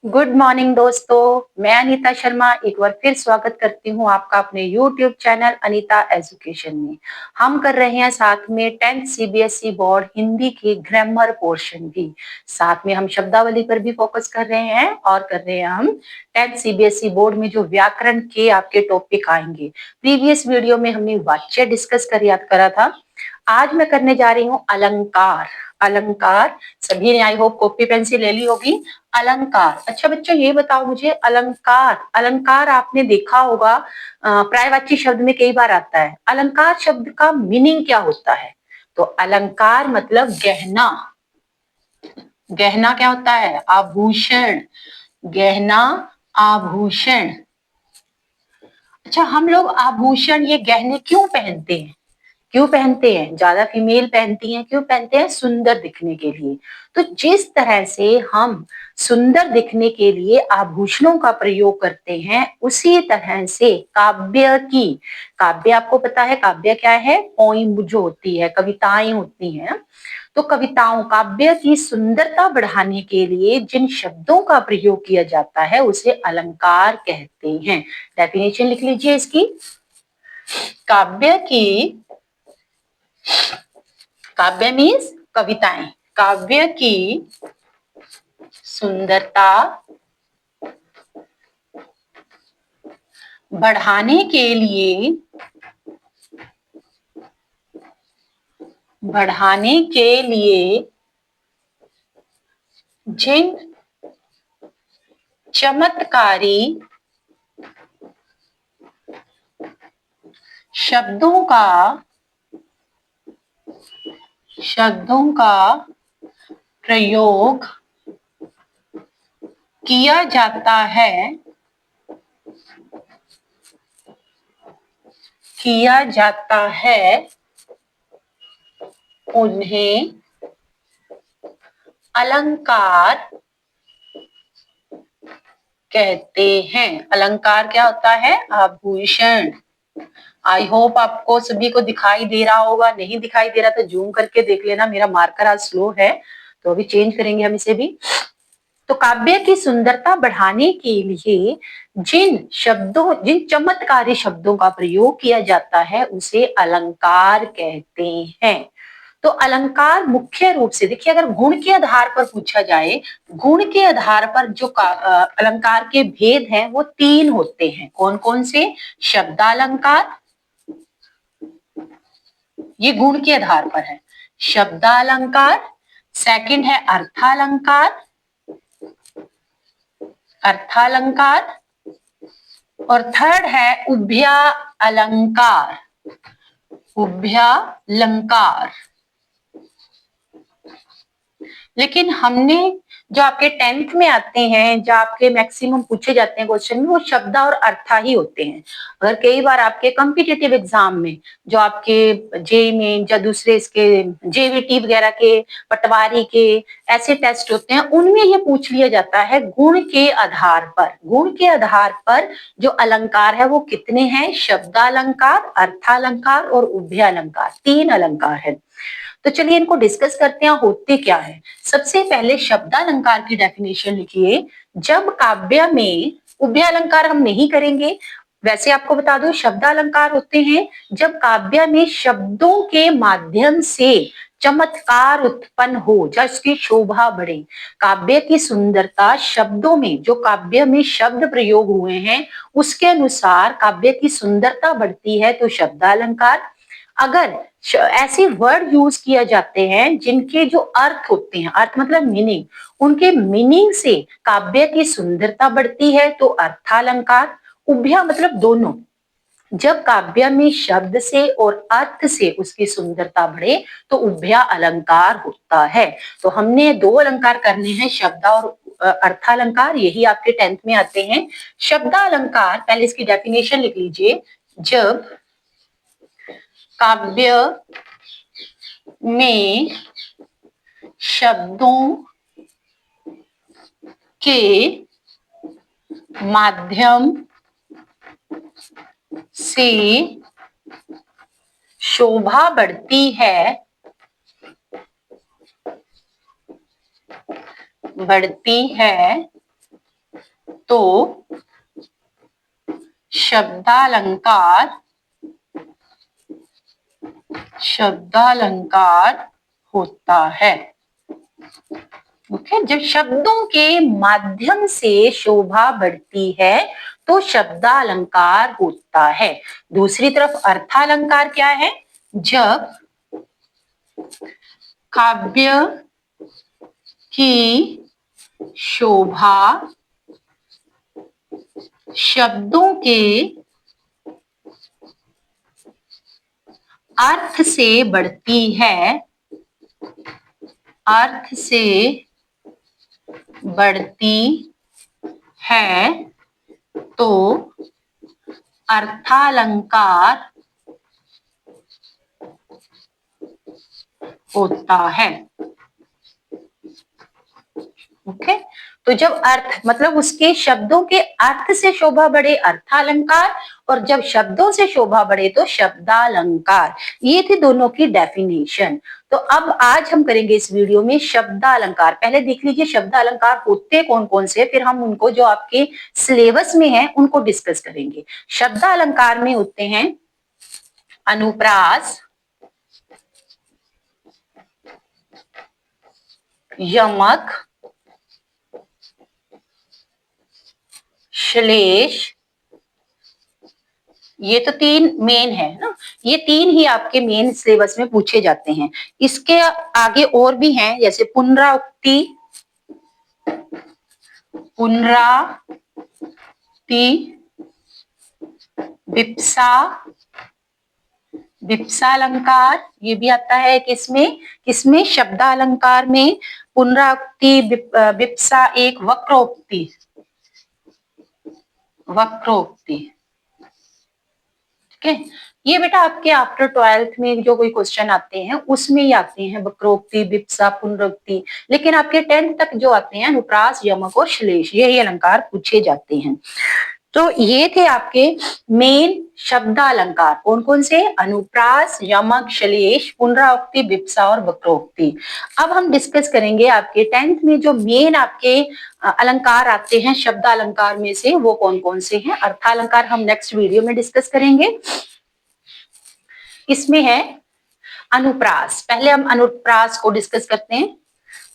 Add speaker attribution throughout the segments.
Speaker 1: Good morning दोस्तों, मैं अनीता शर्मा एक बार फिर स्वागत करती हूँ आपका अपने YouTube चैनल अनीता एजुकेशन में। हम कर रहे हैं साथ में 10th CBSE बोर्ड हिंदी की ग्रामर पोर्शन भी। साथ में हम शब्दावली पर भी फोकस कर रहे हैं और कर रहे हैं हम 10th CBSE बोर्ड में जो व्याकरण के आपके टॉपिक आएंगे। प्रीवियस वीडियो में हमने वाच्य डिस्कस कर याद करा था। आज मैं करने जा रही हूँ अलंकार। अलंकार सभी ने आई होप कॉपी पेंसिल ले ली होगी। अलंकार, अच्छा बच्चों ये बताओ मुझे, अलंकार अलंकार आपने देखा होगा पर्यायवाची शब्द में कई बार आता है। अलंकार शब्द का मीनिंग क्या होता है? तो अलंकार मतलब गहना। गहना क्या होता है? आभूषण। गहना, आभूषण। अच्छा, हम लोग आभूषण ये गहने क्यों पहनते हैं? क्यों पहनते हैं? ज्यादा फीमेल पहनती हैं। क्यों पहनते हैं? सुंदर दिखने के लिए। तो जिस तरह से हम सुंदर दिखने के लिए आभूषणों का प्रयोग करते हैं, उसी तरह से काव्य की, काव्य आपको पता है काव्य क्या है? पोइम जो होती है, कविताएं होती हैं। तो कविताओं, काव्य की सुंदरता बढ़ाने के लिए जिन शब्दों का प्रयोग किया जाता है उसे अलंकार कहते हैं। डेफिनेशन लिख लीजिए इसकी। काव्य की, काव्य मीन्स कविताएं, काव्य की सुंदरता बढ़ाने के लिए, बढ़ाने के लिए जिन चमत्कारी शब्दों का, शब्दों का प्रयोग किया जाता है, किया जाता है, उन्हें अलंकार कहते हैं। अलंकार क्या होता है? आभूषण। आई होप आपको सभी को दिखाई दे रहा होगा। नहीं दिखाई दे रहा तो जूम करके देख लेना, मेरा मार्कर आज स्लो है तो अभी चेंज करेंगे हम इसे भी। तो काव्य की सुंदरता बढ़ाने के लिए जिन शब्दों, जिन चमत्कारी शब्दों का प्रयोग किया जाता है उसे अलंकार कहते हैं। तो अलंकार मुख्य रूप से देखिए, अगर गुण के आधार पर पूछा जाए, गुण के आधार पर जो अलंकार के भेद हैं वो तीन होते हैं। कौन कौन से? शब्दालंकार, ये गुण के आधार पर है, शब्दालंकार। सेकंड है अर्थालंकार, अर्थालंकार। और थर्ड है उभया अलंकार, उभयालंकार। लेकिन हमने जो आपके 10th में आते हैं, जो आपके मैक्सिमम पूछे जाते हैं क्वेश्चन में, वो शब्द और अर्था ही होते हैं। अगर कई बार आपके कॉम्पिटिटिव एग्जाम में, जो आपके जेई में या दूसरे इसके जेवीटी वगैरह के, पटवारी के ऐसे टेस्ट होते हैं, उनमें ये पूछ लिया जाता है गुण के आधार पर। गुण के आधार पर जो अलंकार है वो कितने हैं? शब्दालंकार, अर्थालंकार और उभयालंकार, तीन अलंकार है। तो चलिए इनको डिस्कस करते हैं, होते क्या है। सबसे पहले शब्दालंकार की डेफिनेशन लिखिए। जब काव्य में, उभयालंकार हम नहीं करेंगे, वैसे आपको बता दो शब्दालंकार होते हैं जब काव्य में शब्दों के माध्यम से चमत्कार उत्पन्न हो, जब इसकी शोभा बढ़े। काव्य की सुंदरता शब्दों में, जो काव्य में शब्द प्रयोग हुए हैं उसके अनुसार काव्य की सुंदरता बढ़ती है तो शब्दालंकार। अगर ऐसे वर्ड यूज किया जाते हैं जिनके जो अर्थ होते हैं, अर्थ मतलब मीनिंग, उनके मीनिंग से काव्य की सुंदरता बढ़ती है तो अर्थालंकार। उभया मतलब दोनों, जब काव्य में शब्द से और अर्थ से उसकी सुंदरता बढ़े तो उभया अलंकार होता है। तो हमने दो अलंकार करने हैं, शब्द और अर्थालंकार, यही आपके 10th में आते हैं। शब्दालंकार, पहले इसकी डेफिनेशन लिख लीजिए। जब काव्य में शब्दों के माध्यम से शोभा बढ़ती है, बढ़ती है, तो शब्दालंकार होता है। ओके, जब शब्दों के माध्यम से शोभा बढ़ती है तो शब्दालंकार होता है। दूसरी तरफ अर्थालंकार क्या है? जब काव्य की शोभा शब्दों के अर्थ से बढ़ती है, अर्थ से बढ़ती है तो अर्थालंकार होता है। ओके, तो जब अर्थ मतलब उसके शब्दों के अर्थ से शोभा बढ़े अर्थालंकार, और जब शब्दों से शोभा बढ़े तो शब्दालंकार। ये थी दोनों की डेफिनेशन। तो अब आज हम करेंगे इस वीडियो में शब्दालंकार। पहले देख लीजिए शब्दालंकार होते कौन कौन से, फिर हम उनको जो आपके सिलेबस में है उनको डिस्कस करेंगे। शब्दालंकार में होते हैं अनुप्रास, यमक, श्लेष, ये तो तीन मेन है ना, ये तीन ही आपके मेन सिलेबस में पूछे जाते हैं। इसके आगे और भी हैं, जैसे पुनरावृत्ति, विप्सा, विप्सालंकार, ये भी आता है किसमें शब्दालंकार में। पुनरावृत्ति, विप्सा एक वक्रोक्ति, ठीक है। ये बेटा आपके आफ्टर 12th में जो कोई क्वेश्चन आते हैं उसमें ही आते हैं, वक्रोक्ति, विप्सा, पुनरुक्ति। लेकिन आपके 10th तक जो आते हैं अनुप्रास, यमक और श्लेष, यही अलंकार पूछे जाते हैं। तो ये थे आपके मेन शब्दालंकार, कौन कौन से? अनुप्रास, यमक, श्लेष, पुनरावृत्ति, विप्सा और वक्रोक्ति। अब हम डिस्कस करेंगे आपके 10th में जो मेन आपके अलंकार आते हैं शब्दालंकार में से, वो कौन कौन से हैं। अर्थालंकार हम नेक्स्ट वीडियो में डिस्कस करेंगे। इसमें है अनुप्रास। पहले हम अनुप्रास को डिस्कस करते हैं।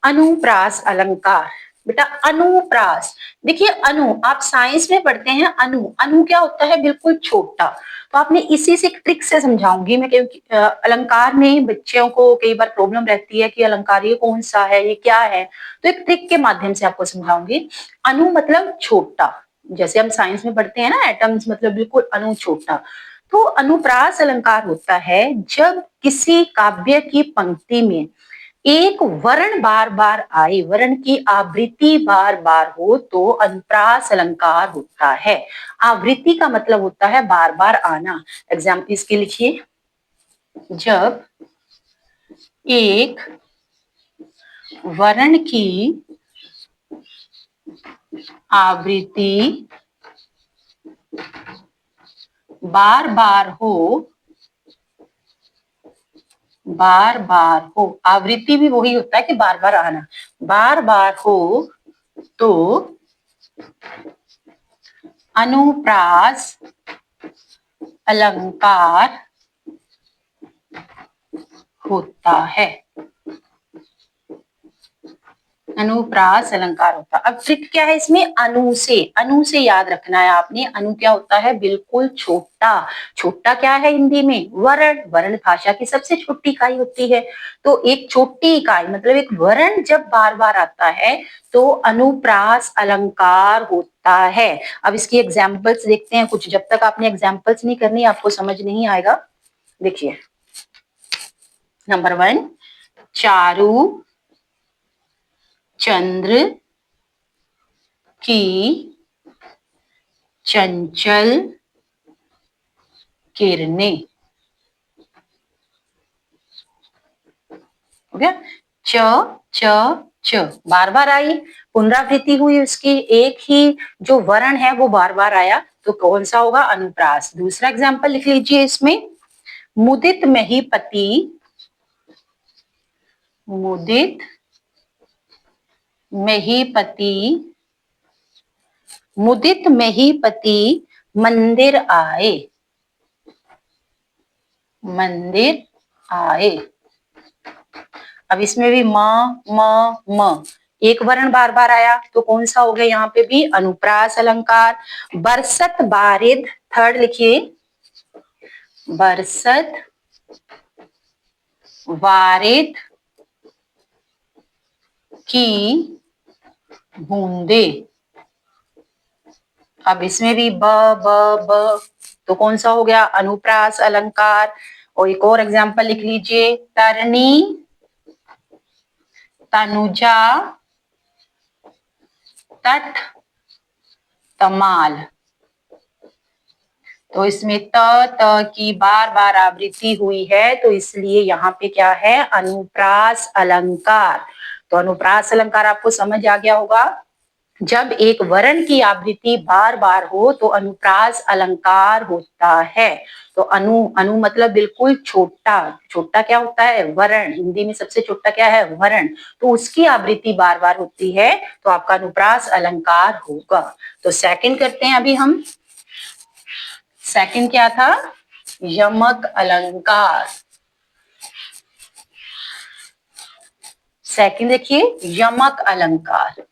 Speaker 1: अनुप्रास अलंकार, बेटा अनुप्रास, देखिए अनु आप साइंस में पढ़ते हैं, अनु क्या होता है? बिल्कुल छोटा। तो आपने इसी से ट्रिक से समझाऊंगी मैं, क्योंकि अलंकार में बच्चों को कई बार प्रॉब्लम रहती है कि अलंकार ये कौन सा है, ये क्या है, तो एक ट्रिक के माध्यम से आपको समझाऊंगी। अनु मतलब छोटा, जैसे हम साइंस में पढ़ते हैं ना, एटम्स मतलब बिल्कुल अनु छोटा। तो अनुप्रास अलंकार होता है जब किसी काव्य की पंक्ति में एक वर्ण बार बार आए, वर्ण की आवृत्ति बार बार हो तो अनुप्रास अलंकार होता है। आवृत्ति का मतलब होता है बार बार आना। एग्जाम्पल इसके लिखिए, जब एक वर्ण की आवृत्ति बार बार हो, आवृत्ति भी वही होता है कि बार बार आना, बार बार हो तो अनुप्रास अलंकार होता है। अनुप्रास अलंकार होता है। अब ट्रिक क्या है इसमें? अनु से याद रखना है आपने। अनु क्या होता है? बिल्कुल छोटा। छोटा क्या है हिंदी में? वर्ण भाषा की सबसे छोटी इकाई होती है। तो एक छोटी इकाई मतलब एक वर्ण जब बार बार आता है तो अनुप्रास अलंकार होता है। अब इसकी एग्जाम्पल्स देखते हैं कुछ। जब तक आपने एग्जाम्पल्स नहीं करनी आपको समझ नहीं आएगा। देखिए, नंबर 1, चारू चंद्र की चंचल किरणें, हो गया। च बार बार आई, पुनरावृत्ति हुई उसकी, एक ही जो वर्ण है वो बार बार आया, तो कौन सा होगा? अनुप्रास। दूसरा एग्जाम्पल लिख लीजिए इसमें, मुदित महीपति मुदित महीपति मंदिर आए, मंदिर आए। अब इसमें भी म एक वर्ण बार बार आया तो कौन सा हो गया यहाँ पे भी अनुप्रास अलंकार। बरसत बारिद, थर्ड लिखिए, बरसत वारिद की बूंदे। अब इसमें भी ब तो कौन सा हो गया अनुप्रास अलंकार। और एक और एग्जांपल लिख लीजिए, तरनी तनुजा तट तमाल। तो इसमें त की बार बार आवृत्ति हुई है तो इसलिए यहाँ पे क्या है अनुप्रास अलंकार। तो अनुप्रास अलंकार आपको समझ आ गया होगा। जब एक वर्ण की आवृत्ति बार बार हो तो अनुप्रास अलंकार होता है। तो अनु मतलब बिल्कुल छोटा, छोटा क्या होता है वर्ण, हिंदी में सबसे छोटा क्या है वर्ण। तो उसकी आवृत्ति बार बार होती है तो आपका अनुप्रास अलंकार होगा। तो सेकंड करते हैं अभी हम। सेकंड क्या था, यमक अलंकार। सेकंड देखिए यमक अलंकार,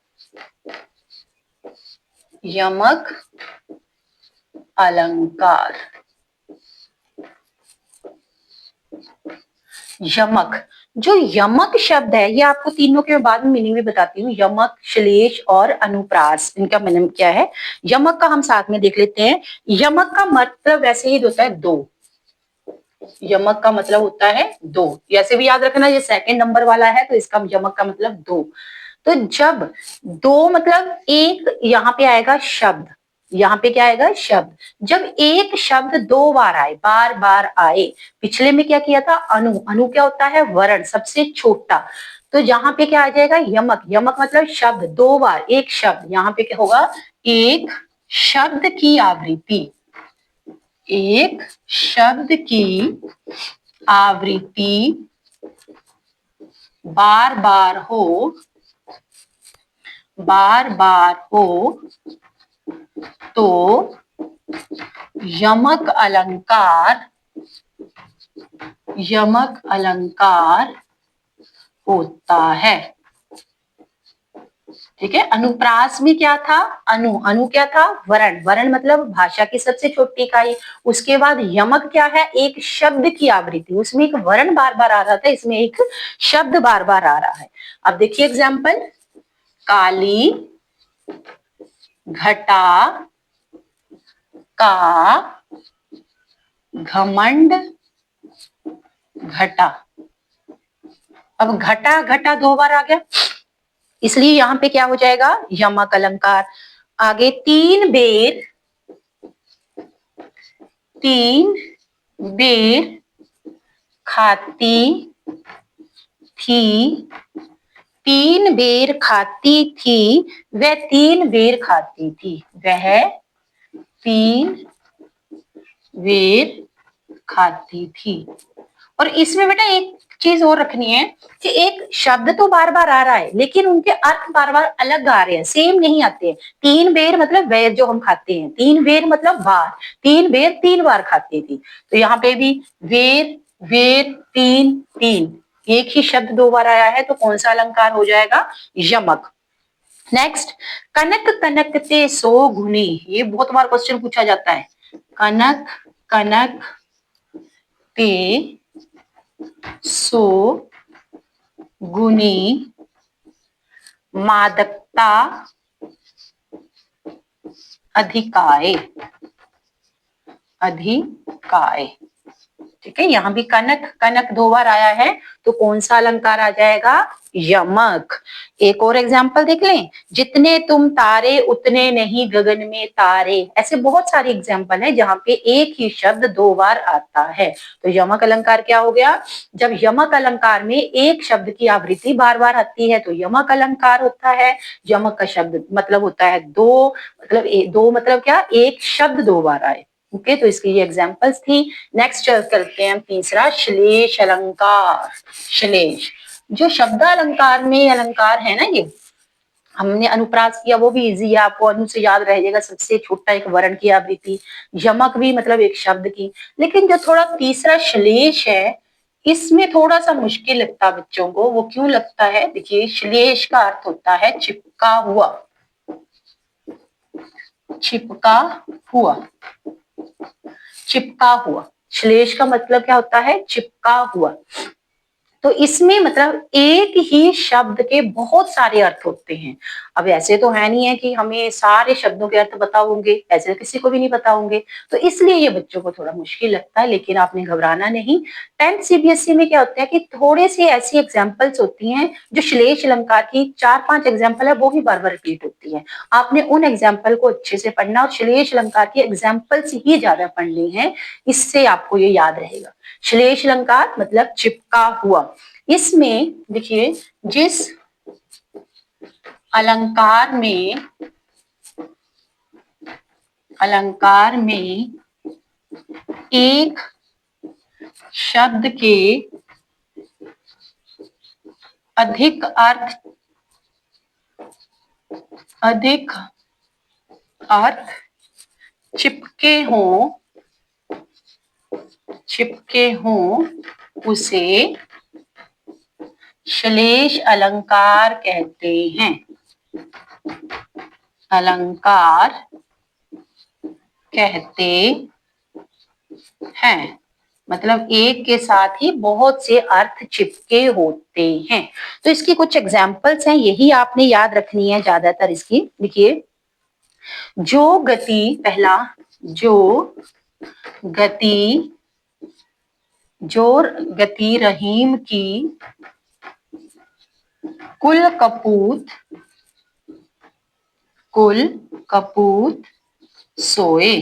Speaker 1: यमक अलंकार। यमक, जो यमक शब्द है ये आपको तीनों के बाद में मीनिंग भी बताती हूँ। यमक, श्लेष और अनुप्रास, इनका मीनिंग क्या है। यमक का हम साथ में देख लेते हैं। यमक का मतलब वैसे ही होता है दो, यमक का मतलब होता है दो। ऐसे भी याद रखना ये सेकंड नंबर वाला है तो इसका यमक का मतलब दो। तो जब दो मतलब एक यहाँ पे आएगा शब्द, यहाँ पे क्या आएगा शब्द। जब एक शब्द दो बार आए, बार बार आए, पिछले में क्या किया था अनु, अनु क्या होता है वर्ण सबसे छोटा। तो यहाँ पे क्या आ जाएगा यमक, यमक मतलब शब्द दो बार एक शब्द। यहाँ पे क्या होगा एक शब्द की आवृत्ति, एक शब्द की आवृत्ति बार बार हो, बार बार हो तो यमक अलंकार, यमक अलंकार होता है। ठीक है। अनुप्रास में क्या था अनु, अनु क्या था वर्ण, वर्ण मतलब भाषा की सबसे छोटी इकाई। उसके बाद यमक क्या है एक शब्द की आवृत्ति, उसमें एक वर्ण बार बार आ रहा था, इसमें एक शब्द बार बार आ रहा है। अब देखिए एग्जाम्पल, काली घटा का घमंड घटा। अब घटा घटा दो बार आ गया इसलिए यहां पे क्या हो जाएगा यमक अलंकार। आगे तीन बेर, तीन बेर खाती थी, तीन बेर खाती थी, वह तीन बेर खाती थी, वह तीन बेर खाती थी। और इसमें बेटा एक चीज और रखनी है कि एक शब्द तो बार बार आ रहा है लेकिन उनके अर्थ बार बार अलग आ रहे हैं, सेम नहीं आते हैं। तीन बेर मतलब बेर जो हम खाते हैं, तीन बेर मतलब बार, तीन बेर तीन बार खाती थी। तो यहाँ पे भी बेर बेर तीन तीन, एक ही शब्द दो बार आया है तो कौन सा अलंकार हो जाएगा यमक। नेक्स्ट, कनक कनकते सो गुनी, ये बहुत बार क्वेश्चन पूछा जाता है। कनक कनक ते सो गुनी मादकता अधिकाय, अधिकाय। ठीक है। यहाँ भी कनक कनक दो बार आया है तो कौन सा अलंकार आ जाएगा यमक। एक और एग्जाम्पल देख लें, जितने तुम तारे उतने नहीं गगन में तारे। ऐसे बहुत सारे एग्जाम्पल हैं जहाँ पे एक ही शब्द दो बार आता है। तो यमक अलंकार क्या हो गया, जब यमक अलंकार में एक शब्द की आवृत्ति बार बार आती है तो यमक अलंकार होता है। यमक का शब्द मतलब होता है दो, मतलब दो मतलब क्या एक शब्द दो बार आए। ओके तो इसकी ये एग्जांपल्स थी। नेक्स्ट करते हैं हम तीसरा श्लेष अलंकार। श्लेष जो शब्द अलंकार में अलंकार है ना, ये हमने अनुप्रास किया, वो भी इजी है, आपको अनु से याद रह जाएगा, सबसे छोटा एक वर्ण की आवृत्ति। यमक भी मतलब एक शब्द की। लेकिन जो थोड़ा तीसरा श्लेष है, इसमें थोड़ा सा मुश्किल लगता है बच्चों को। वो क्यों लगता है? देखिए, श्लेष का अर्थ होता है चिपका हुआ, चिपका हुआ, चिपका हुआ। श्लेष का मतलब क्या होता है? चिपका हुआ। तो इसमें मतलब एक ही शब्द के बहुत सारे अर्थ होते हैं। अब ऐसे तो है नहीं है कि हमें सारे शब्दों के अर्थ पता होंगे, ऐसे किसी को भी नहीं पता होंगे, तो इसलिए ये बच्चों को थोड़ा मुश्किल लगता है। लेकिन आपने घबराना नहीं। 10th सीबीएसई में क्या होता है कि थोड़े से ऐसी एग्जाम्पल्स होती हैं जो श्लेष अलंकार की 4-5 एग्जाम्पल है, वो ही बार बार रिपीट होती है। आपने उन एग्जाम्पल को अच्छे से पढ़ना और श्लेष अलंकार की एग्जाम्पल्स ही ज्यादा पढ़नी है, इससे आपको ये याद रहेगा। श्लेष अलंकार मतलब चिपका हुआ। इसमें देखिए, जिस अलंकार में एक शब्द के अधिक अर्थ चिपके हों उसे श्लेष अलंकार कहते हैं। अलंकार कहते हैं मतलब एक के साथ ही बहुत से अर्थ चिपके होते हैं। तो इसकी कुछ एग्जाम्पल्स हैं, यही आपने याद रखनी है ज्यादातर इसकी। देखिए, जो गति रहीम की कुल कपूत सोए।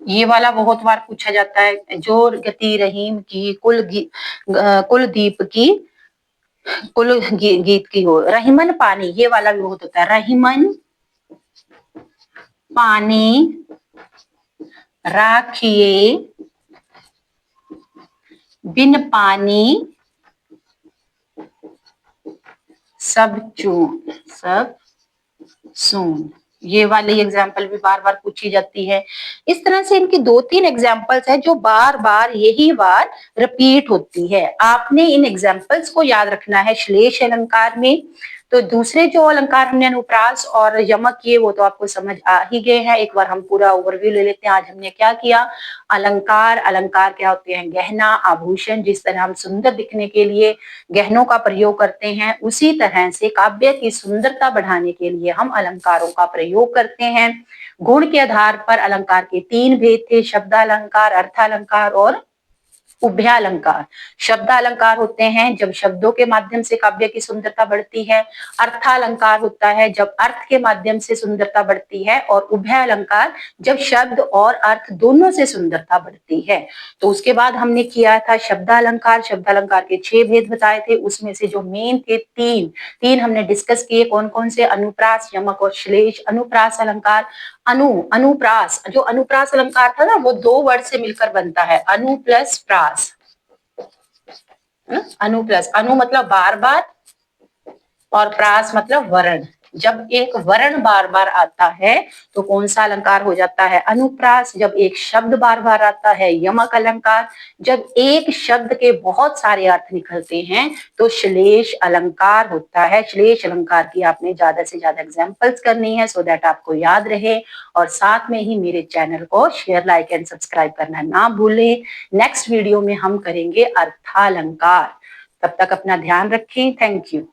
Speaker 1: ये वाला बहुत बार पूछा जाता है। जो गति रहीम की कुलदीप की कुल गीत की हो। रहीमन पानी, ये वाला भी बहुत होता है। रहीमन पानी राखिए, बिन पानी सब सून। ये वाली एग्जाम्पल भी बार बार पूछी जाती है। इस तरह से इनकी 2-3 एग्जाम्पल्स है जो बार बार यही बार रिपीट होती है। आपने इन एग्जाम्पल्स को याद रखना है श्लेष अलंकार में। तो दूसरे जो अलंकार हमने अनुप्रास और यमक किए वो तो आपको समझ आ ही गए हैं। एक बार हम पूरा ओवरव्यू ले लेते हैं। आज हमने क्या किया? अलंकार क्या होते हैं? गहना, आभूषण। जिस तरह हम सुंदर दिखने के लिए गहनों का प्रयोग करते हैं, उसी तरह से काव्य की सुंदरता बढ़ाने के लिए हम अलंकारों का प्रयोग करते हैं। गुण के आधार पर अलंकार के 3 भेद थे: शब्दालंकार, अर्थालंकार और उभयालंकार। शब्दालंकार होते हैं जब शब्दों के माध्यम से काव्य की सुंदरता बढ़ती है। अर्थालंकार होता है जब अर्थ के माध्यम से सुंदरता बढ़ती है। और उभयालंकार जब शब्द और अर्थ दोनों से सुंदरता बढ़ती है। तो उसके बाद हमने किया था शब्दालंकार। शब्दालंकार के 6 भेद बताए थे, उसमें से जो मेन थे तीन हमने डिस्कस किए। कौन कौन से? अनुप्रास, यमक और श्लेष। अनुप्रास अलंकार, अनुप्रास, जो अनुप्रास अलंकार था ना, वो 2 वर्ड से मिलकर बनता है, अनु प्लस प्रास। अनु मतलब बार बार और प्रास मतलब वर्ण। जब एक वर्ण बार बार आता है तो कौन सा अलंकार हो जाता है? अनुप्रास। जब एक शब्द बार बार आता है, यमक अलंकार। जब एक शब्द के बहुत सारे अर्थ निकलते हैं तो श्लेष अलंकार होता है। श्लेष अलंकार की आपने ज्यादा से ज्यादा एग्जाम्पल्स करनी है सो दैट आपको याद रहे। और साथ में ही मेरे चैनल को शेयर, लाइक एंड सब्सक्राइब करना ना भूलें। नेक्स्ट वीडियो में हम करेंगे अर्थालंकार। तब तक अपना ध्यान रखें। Thank you.